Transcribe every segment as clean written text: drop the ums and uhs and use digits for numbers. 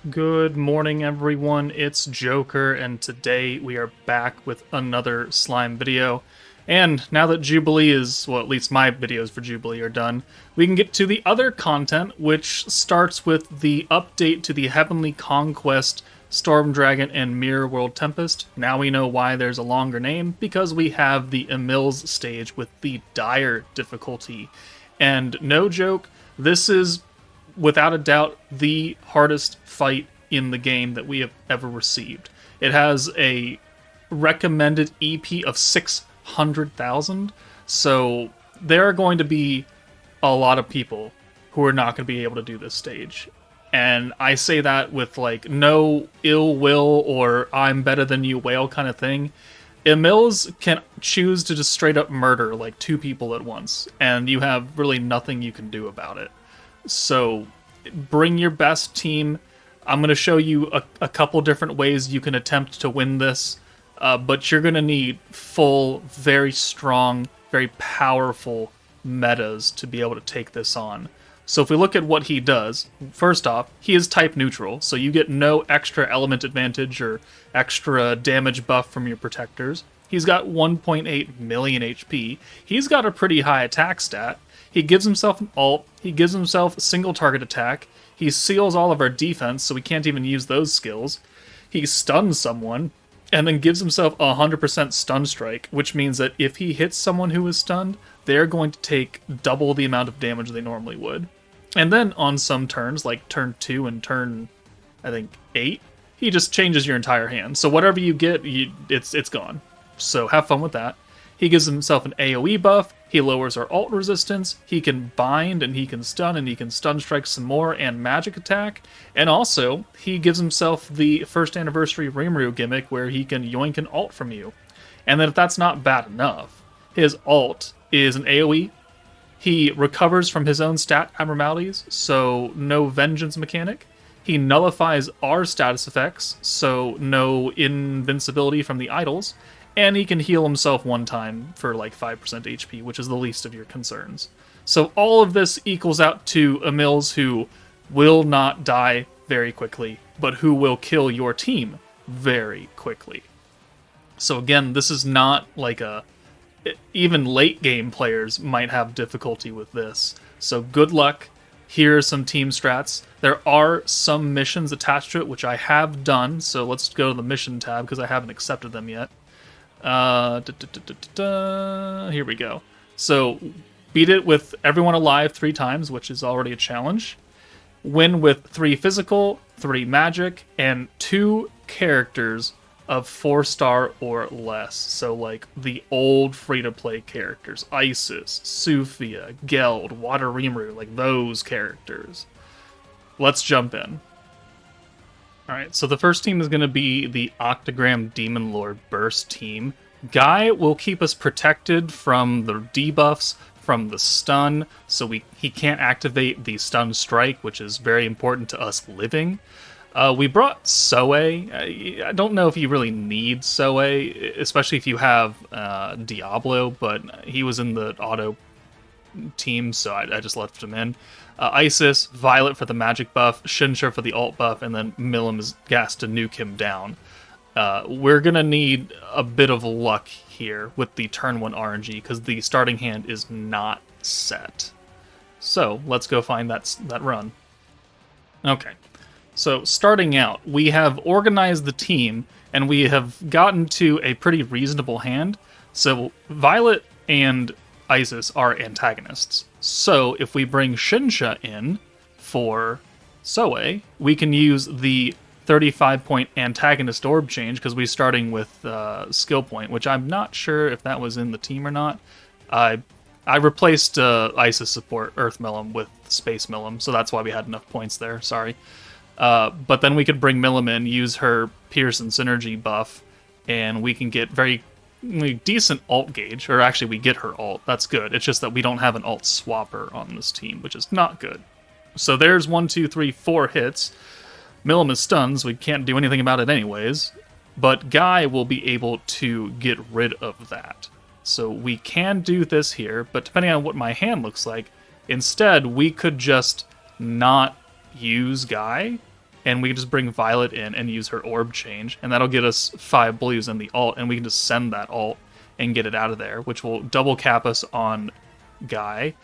Good morning, everyone. It's Joker, and today we are back with another slime video. And now that Jubilee is, well, at least my videos for Jubilee are done, we can get to the other content, which starts with the update to the Heavenly Conquest Storm Dragon and Mirror World Tempest. Now we know why there's a longer name, because we have the Emils stage with the dire difficulty. And no joke, this is without a doubt the hardest fight in the game that we have ever received. It has a recommended EP of 600,000, so there are going to be a lot of people who are not going to be able to do this stage. And I say that with like no ill will or I'm better than you whale kind of thing. Emils can choose to just straight up murder like two people at once, and you have really nothing you can do about it. So bring your best team. I'm going to show you a couple different ways you can attempt to win this, but you're going to need full, very strong, very powerful metas to be able to take this on. So if we look at what he does, first off, he is type neutral, so you get no extra element advantage or extra damage buff from your protectors. He's got 1.8 million HP. He's got a pretty high attack stat. He gives himself an ult. He gives himself a single target attack. He seals all of our defense, so we can't even use those skills. He stuns someone, and then gives himself a 100% stun strike, which means that if he hits someone who is stunned, they're going to take double the amount of damage they normally would. And then on some turns, like turn 2 and turn, I think, 8, he just changes your entire hand. So whatever you get, it's gone. So have fun with that. He gives himself an AoE buff, he lowers our ult resistance, he can bind and he can stun and he can stun strike some more and magic attack, and also he gives himself the first anniversary Rimuru gimmick where he can yoink an ult from you. And then if that's not bad enough, his ult is an AoE, he recovers from his own stat abnormalities, so no vengeance mechanic. He nullifies our status effects, so no invincibility from the idols. And he can heal himself one time for like 5% HP, which is the least of your concerns. So all of this equals out to Emils who will not die very quickly, but who will kill your team very quickly. So again, this is not like a... Even late game players might have difficulty with this. So good luck. Here are some team strats. There are some missions attached to it, which I have done. So let's go to the mission tab because I haven't accepted them yet. Here we go. So beat it with everyone alive 3 times, which is already a challenge. Win with 3 physical, 3 magic, and 2 characters of 4-star or less. So like the old free-to-play characters, Isis, Sufia, Geld, Water Rimuru, like those characters. Let's jump in. Alright, so the first team is going to be the Octagram Demon Lord Burst team. Guy will keep us protected from the debuffs, from the stun, so he can't activate the stun strike, which is very important to us living. We brought Soe. I don't know if you really need Soe, especially if you have Diablo, but he was in the auto team, so I just left him in. Isis, Violet for the magic buff, Shinsha for the ult buff, and then Milim is gassed to nuke him down. We're going to need a bit of luck here with the turn 1 RNG, because the starting hand is not set. So, let's go find that run. Okay, so starting out, we have organized the team, and we have gotten to a pretty reasonable hand. So, Violet and Isis are antagonists. So if we bring Shinsha in for Soe, we can use the 35-point antagonist orb change because we're starting with skill point, which I'm not sure if that was in the team or not. I replaced Isis support Earth Milim with Space Milim, so that's why we had enough points there. Sorry. But then we could bring Milim in, use her Pierce and Synergy buff, and we can get very decent ult gauge, or actually we get her ult. That's good. It's just that we don't have an ult swapper on this team, which is not good. So there's 1, 2, 3, 4 hits. Milim is stunned, so we can't do anything about it anyways. But Guy will be able to get rid of that. So we can do this here, but depending on what my hand looks like, instead we could just not use Guy and we can just bring Violet in and use her orb change, and that'll get us 5 blues in the ult, and we can just send that ult and get it out of there, which will double cap us on Guy.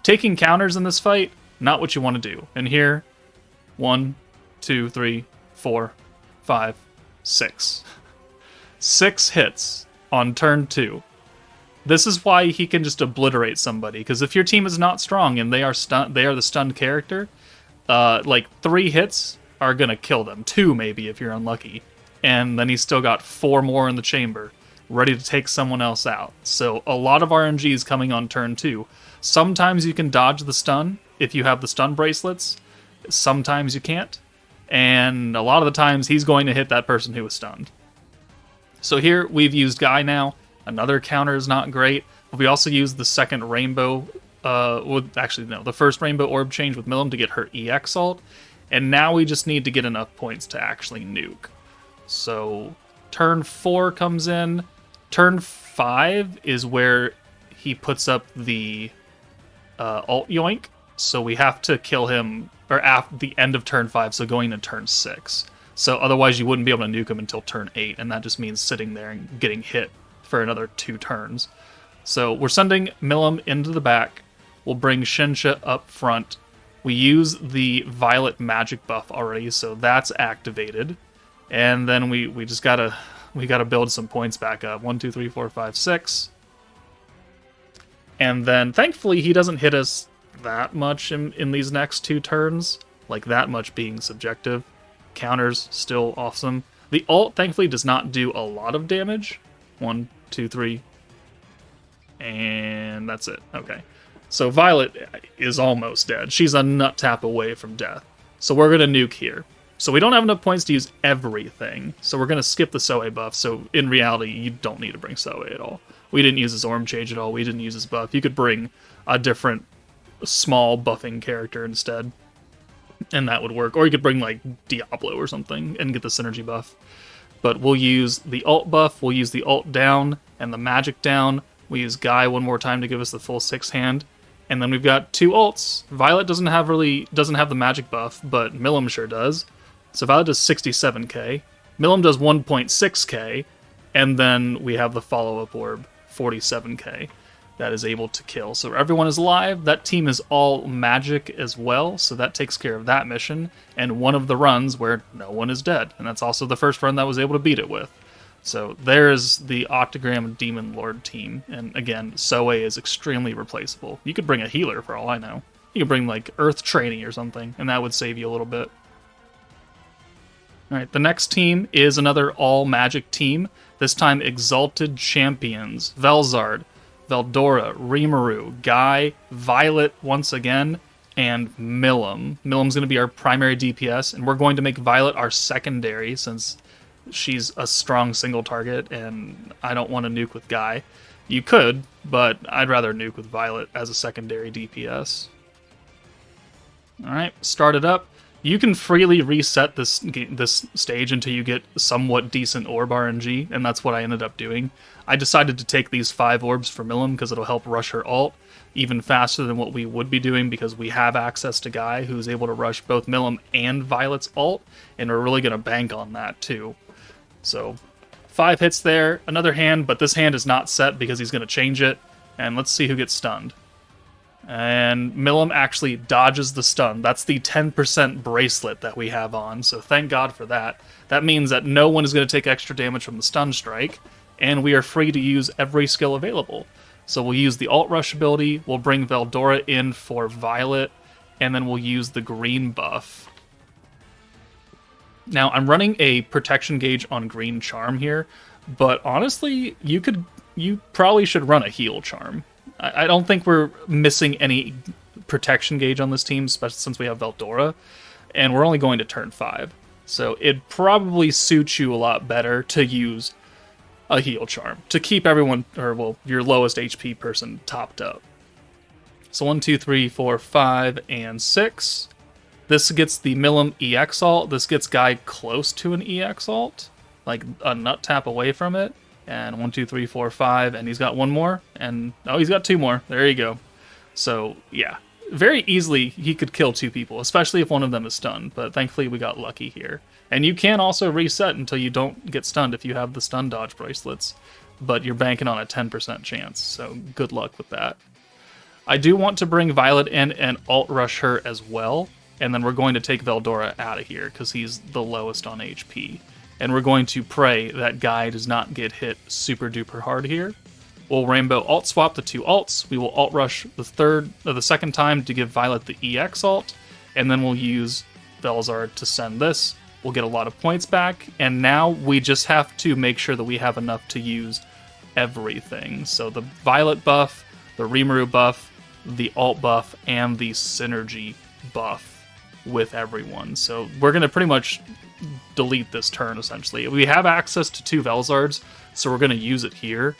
Taking counters in this fight, not what you want to do. And here, 1, 2, 3, 4, 5, 6. 6 hits on turn 2. This is why he can just obliterate somebody, because if your team is not strong and they are the stunned character, like 3 hits are gonna kill them. 2 maybe if you're unlucky. And then he's still got 4 more in the chamber, ready to take someone else out. So a lot of RNG is coming on turn 2. Sometimes you can dodge the stun if you have the stun bracelets. Sometimes you can't. And a lot of the times he's going to hit that person who was stunned. So here we've used Guy now. Another counter is not great. But we also used the second rainbow, the first rainbow orb change with Milim to get her EX ult. And now we just need to get enough points to actually nuke. So turn 4 comes in. Turn 5 is where he puts up the ult yoink. So we have to kill him or at the end of turn 5, so going to turn 6. So otherwise you wouldn't be able to nuke him until turn 8, and that just means sitting there and getting hit for another 2 turns. So we're sending Milim into the back. We'll bring Shinsha up front. We use the Violet magic buff already, so that's activated. And then we just gotta build some points back up. 1, 2, 3, 4, 5, 6. And then thankfully he doesn't hit us that much in these next 2 turns, like that much being subjective. Counters still awesome. The ult thankfully does not do a lot of damage. 1, 2, 3, and that's it. Okay, so Violet is almost dead. She's a nut tap away from death. So we're gonna nuke here. So we don't have enough points to use everything, so we're gonna skip the Soe buff. So in reality, you don't need to bring Soe at all. We didn't use his orb change at all. We didn't use his buff. You could bring a different small buffing character instead, and that would work. Or you could bring like Diablo or something and get the synergy buff. But we'll use the ult buff, we'll use the ult down and the magic down. We use Guy one more time to give us the full 6 hand. And then we've got 2 ults. Violet doesn't have the magic buff, but Milim sure does. So Violet does 67k. Milim does 1.6k, and then we have the follow-up orb, 47k. That is able to kill. So everyone is alive. That team is all magic as well, so that takes care of that mission. And one of the runs where no one is dead. And that's also the first run that was able to beat it with. So there's the Octagram Demon Lord team. And again, Soe is extremely replaceable. You could bring a healer for all I know. You could bring like Earth Training or something, and that would save you a little bit. Alright, the next team is another all-magic team. This time Exalted Champions. Velzard, Veldora, Rimuru, Guy, Violet once again, and Milim. Milim's going to be our primary DPS, and we're going to make Violet our secondary since she's a strong single target, and I don't want to nuke with Guy. You could, but I'd rather nuke with Violet as a secondary DPS. Alright, start it up. You can freely reset this stage until you get somewhat decent orb RNG, and that's what I ended up doing. I decided to take these 5 orbs for Milim because it'll help rush her ult even faster than what we would be doing because we have access to Guy who's able to rush both Milim and Violet's ult, and we're really going to bank on that too. So 5 hits there, another hand, but this hand is not set because he's going to change it, and let's see who gets stunned. And Milim actually dodges the stun. That's the 10% bracelet that we have on, so thank God for that. That means that no one is going to take extra damage from the stun strike, and we are free to use every skill available. So we'll use the Alt Rush ability, we'll bring Veldora in for Violet, and then we'll use the green buff. Now, I'm running a protection gauge on green charm here, but honestly, you probably should run a heal charm. I don't think we're missing any protection gauge on this team, especially since we have Veldora, and we're only going to turn 5. So it probably suits you a lot better to use a heal charm to keep everyone, or well, your lowest HP person topped up. So 1, 2, 3, 4, 5, and 6. This gets the Milim EX ult. This gets Guy close to an EX ult, like a nut tap away from it. And 1, 2, 3, 4, 5, and he's got one more, and oh, he's got 2 more. There you go. So yeah, very easily he could kill 2 people, especially if one of them is stunned, but thankfully we got lucky here. And you can also reset until you don't get stunned if you have the stun dodge bracelets, but you're banking on a 10% chance, so good luck with that. I do want to bring Violet in and alt rush her as well, and then we're going to take Veldora out of here because he's the lowest on HP. And we're going to pray that Guy does not get hit super duper hard here. We'll Rainbow alt swap the 2 alts. We will alt rush the second time to give Violet the EX alt, and then we'll use Velzard to send this. We'll get a lot of points back, and now we just have to make sure that we have enough to use everything. So the Violet buff, the Rimuru buff, the alt buff, and the synergy buff with everyone. So we're going to pretty much delete this turn, essentially. We have access to 2 Velzards, so we're going to use it here.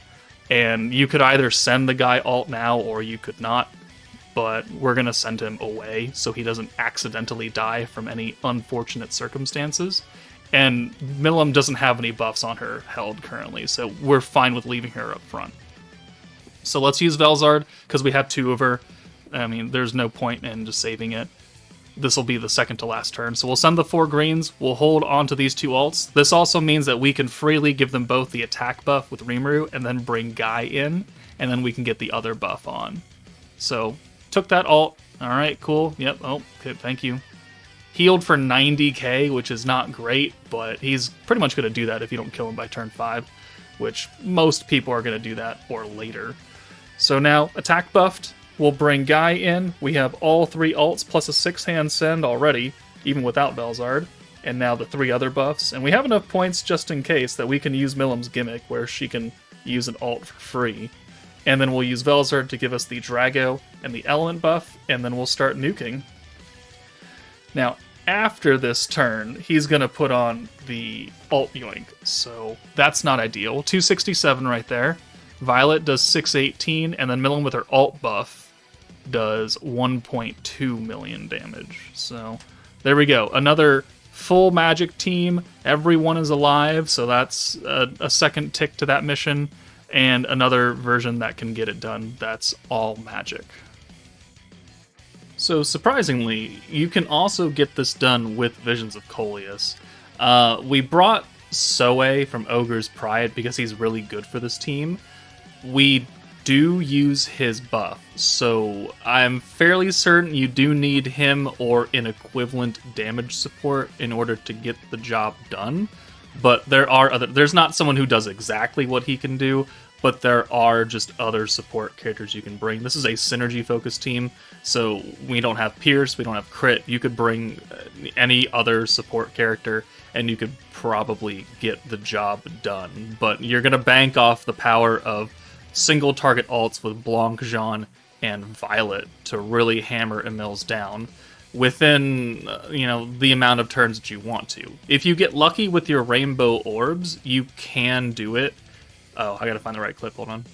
And you could either send the guy alt now, or you could not. But we're going to send him away so he doesn't accidentally die from any unfortunate circumstances. And Milim doesn't have any buffs on her held currently, so we're fine with leaving her up front. So let's use Velzard, because we have 2 of her. I mean, there's no point in just saving it. This will be the second to last turn. So we'll send the 4 greens, we'll hold on to these 2 alts. This also means that we can freely give them both the attack buff with Rimuru, and then bring Guy in, and then we can get the other buff on. So, took that alt. Alright, cool. Yep, oh, okay, thank you. Healed for 90k, which is not great, but he's pretty much going to do that if you don't kill him by turn 5, which most people are going to do that or later. So now, attack buffed. We'll bring Guy in. We have all 3 alts plus a 6-hand send already, even without Velzard. And now the 3 other buffs. And we have enough points just in case that we can use Milim's gimmick where she can use an alt for free. And then we'll use Velzard to give us the Drago and the Element buff, and then we'll start nuking. Now, after this turn, he's going to put on the alt yoink, so that's not ideal. 267 right there. Violet does 618, and then Milim with her alt buff does 1.2 million damage. So there we go. Another full magic team. Everyone is alive, so that's a second tick to that mission. And another version that can get it done that's all magic. So surprisingly, you can also get this done with Visions of Coleus. We brought Soe from Ogre's Pride because he's really good for this team. We do use his buff, so I'm fairly certain you do need him or an equivalent damage support in order to get the job done. But there's not someone who does exactly what he can do, but there are just other support characters you can bring. This is a synergy-focused team, so we don't have Pierce, we don't have Crit. You could bring any other support character, and you could probably get the job done. But you're going to bank off the power of single target alts with Blanc, Jean, and Violet to really hammer Emils down within the amount of turns that you want to. If you get lucky with your rainbow orbs, you can do it. Oh, I gotta find the right clip, hold on.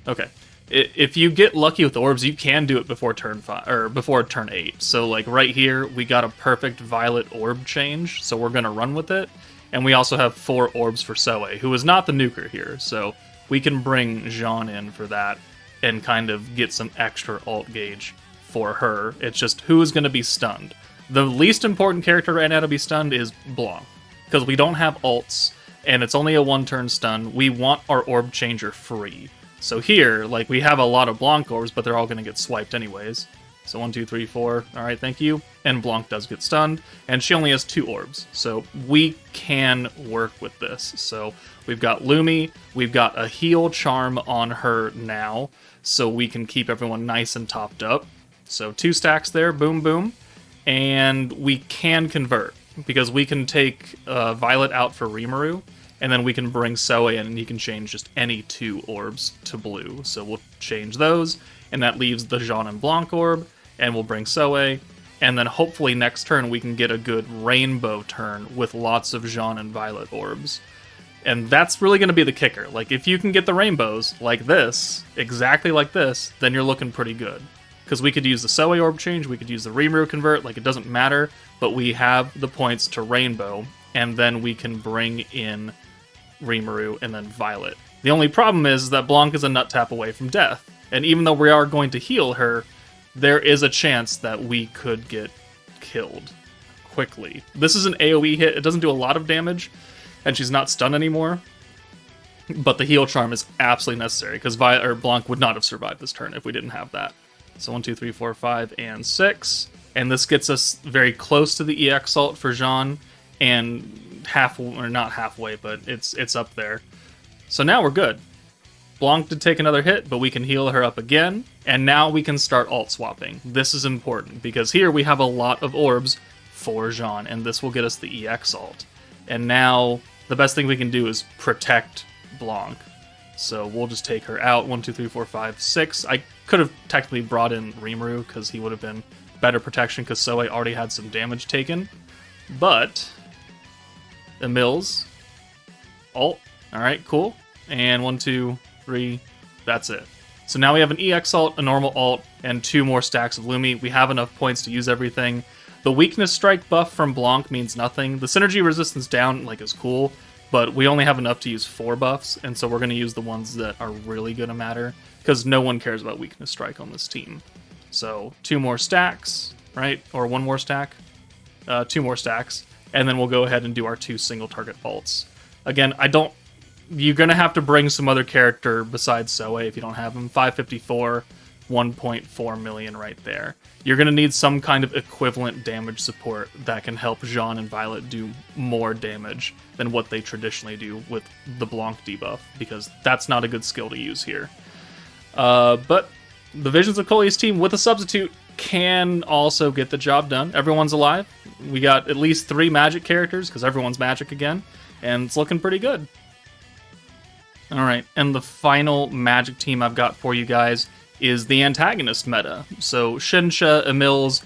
Okay. If you get lucky with orbs, you can do it before turn 5 or before turn 8. So like right here, we got a perfect Violet orb change, so we're gonna run with it. And we also have 4 orbs for Soe, who is not the nuker here, so we can bring Jean in for that and kind of get some extra alt gauge for her. It's just who is going to be stunned. The least important character right now to be stunned is Blanc, because we don't have alts, and it's only a 1-turn stun. We want our orb changer free. So here, like, we have a lot of Blanc orbs, but they're all going to get swiped anyways. So 1, 2, 3, 4. Alright, thank you. And Blanc does get stunned, and she only has 2 orbs. So we can work with this. So we've got Lumi, we've got a heal charm on her now, so we can keep everyone nice and topped up. So 2 stacks there, boom, boom. And we can convert, because we can take Violet out for Rimuru, and then we can bring Soe in, and he can change just any 2 orbs to blue. So we'll change those, and that leaves the Jean and Blanc orb, and we'll bring Soe, and then hopefully next turn we can get a good rainbow turn with lots of Jean and Violet orbs. And that's really going to be the kicker. Like, if you can get the rainbows like this, exactly like this, then you're looking pretty good. Because we could use the Soe orb change, we could use the Rimuru convert, like, it doesn't matter, but we have the points to rainbow, and then we can bring in Rimuru and then Violet. The only problem is that Blanc is a nut tap away from death, and even though we are going to heal her, there is a chance that we could get killed quickly. This is an AoE hit. It doesn't do a lot of damage, and she's not stunned anymore. But the heal charm is absolutely necessary, because Blanc would not have survived this turn if we didn't have that. So 1, 2, 3, 4, 5, and 6. And this gets us very close to the Exalt for Jean, and not halfway, but it's up there. So now we're good. Blanc did take another hit, but we can heal her up again, and now we can start alt swapping. This is important, because here we have a lot of orbs for Jean, and this will get us the EX alt. And now, the best thing we can do is protect Blanc. So we'll just take her out. 1, 2, 3, 4, 5, 6. I could have technically brought in Rimuru, because he would have been better protection, because Soe already had some damage taken. But Emils, alt. Alright, cool. And 1, 2, 3, that's it. So now we have an EX alt, a normal alt, and 2 more stacks of Lumi. We have enough points to use everything. The weakness strike buff from Blanc means nothing. The synergy resistance down is cool, but we only have enough to use 4 buffs, and so we're going to use the ones that are really going to matter, because no one cares about weakness strike on this team. So 2 more stacks, right? Or 1 more stack? 2 more stacks, and then we'll go ahead and do our 2 single target alts. Again, you're going to have to bring some other character besides Soe if you don't have him. 554, 1.4 million right there. You're going to need some kind of equivalent damage support that can help Jean and Violet do more damage than what they traditionally do with the Blanc debuff, because that's not a good skill to use here. But the Visions of Coleus team with a substitute can also get the job done. Everyone's alive. We got at least 3 magic characters, because everyone's magic again, and it's looking pretty good. Alright, and the final magic team I've got for you guys is the Antagonist meta. So Shinsha, Emils,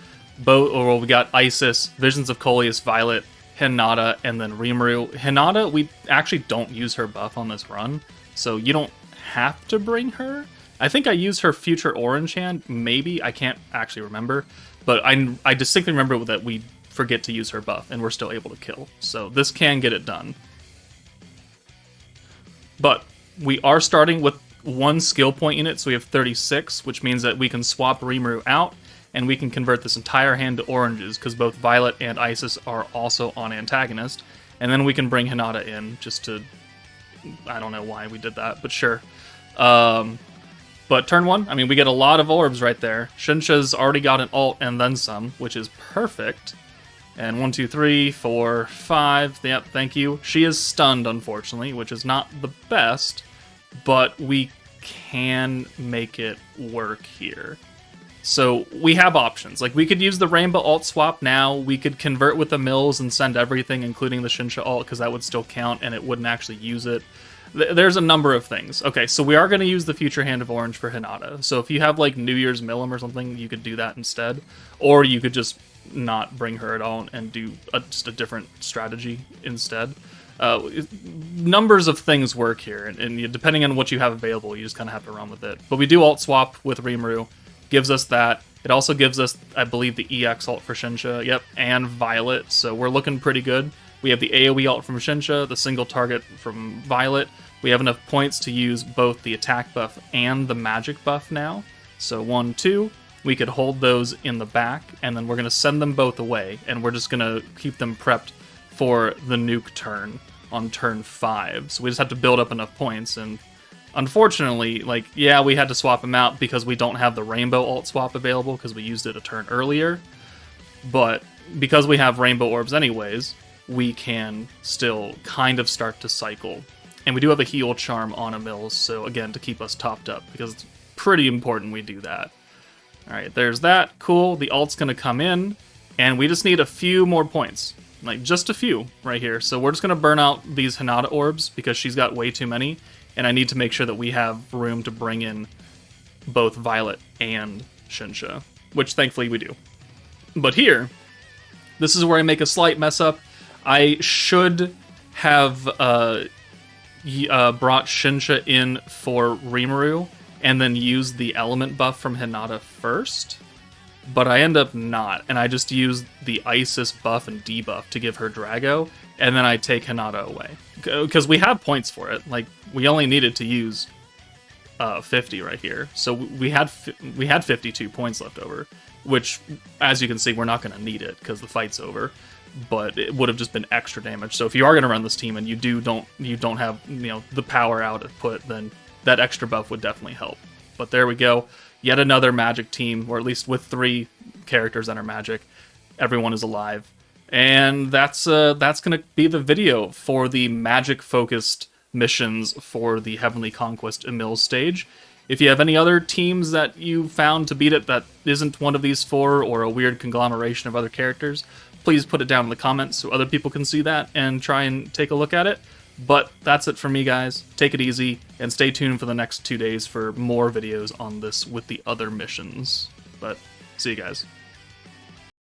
we got Isis, Visions of Coleus, Violet, Hinata, and then Rimuru. Hinata, we actually don't use her buff on this run, so you don't have to bring her. I think I use her Future Orange Hand, maybe, I can't actually remember, but I distinctly remember that we forget to use her buff, and we're still able to kill. So this can get it done. But we are starting with 1 skill point unit, so we have 36, which means that we can swap Rimuru out, and we can convert this entire hand to oranges, because both Violet and Isis are also on Antagonist. And then we can bring Hinata in, just to... I don't know why we did that, but sure. But turn 1, I mean, we get a lot of orbs right there. Shinsha's already got an alt and then some, which is perfect. And 1, 2, 3, 4, 5. Yep, thank you. She is stunned, unfortunately, which is not the best, but we can make it work here. So we have options. We could use the Rainbow alt swap now. We could convert with the Mills and send everything, including the Shinsha alt, because that would still count and it wouldn't actually use it. There's a number of things. Okay, so we are going to use the Future Hand of Orange for Hinata. So if you have New Year's Millum or something, you could do that instead. Or you could just not bring her at all and do just a different strategy instead. Numbers of things work here, and depending on what you have available, you just kind of have to run with it. But we do alt swap with Rimuru, gives us that. It also gives us, I believe, the EX alt for Shinsha, yep, and Violet, so we're looking pretty good. We have the AoE alt from Shinsha, the single target from Violet. We have enough points to use both the attack buff and the magic buff now. So 1, 2, we could hold those in the back, and then we're going to send them both away, and we're just going to keep them prepped for the nuke turn on turn 5. So we just have to build up enough points, and unfortunately, yeah, we had to swap them out because we don't have the Rainbow alt swap available because we used it a turn earlier. But because we have Rainbow orbs anyways, we can still kind of start to cycle. And we do have a heal charm on Emils, so again, to keep us topped up, because it's pretty important we do that. Alright, there's that. Cool. The alt's going to come in, and we just need a few more points. Just a few right here. So we're just going to burn out these Hinata orbs, because she's got way too many, and I need to make sure that we have room to bring in both Violet and Shinsha, which thankfully we do. But here, this is where I make a slight mess up. I should have brought Shinsha in for Rimuru and then use the element buff from Hinata first, but I end up not, and I just use the Isis buff and debuff to give her Drago, and then I take Hinata away. Because we have points for it. We only needed to use 50 right here. So we had 52 points left over, which, as you can see, we're not going to need it because the fight's over. But it would have just been extra damage. So if you are going to run this team and you don't have the power output, then that extra buff would definitely help. But there we go, yet another magic team, or at least with 3 characters that are magic. Everyone is alive, and that's going to be the video for the magic focused missions for the Heavenly Conquest Emils stage. If you have any other teams that you found to beat it that isn't one of these 4 or a weird conglomeration of other characters, please put it down in the comments so other people can see that and try and take a look at it. But that's it for me, guys. Take it easy, and stay tuned for the next 2 days for more videos on this with the other missions. But see you guys.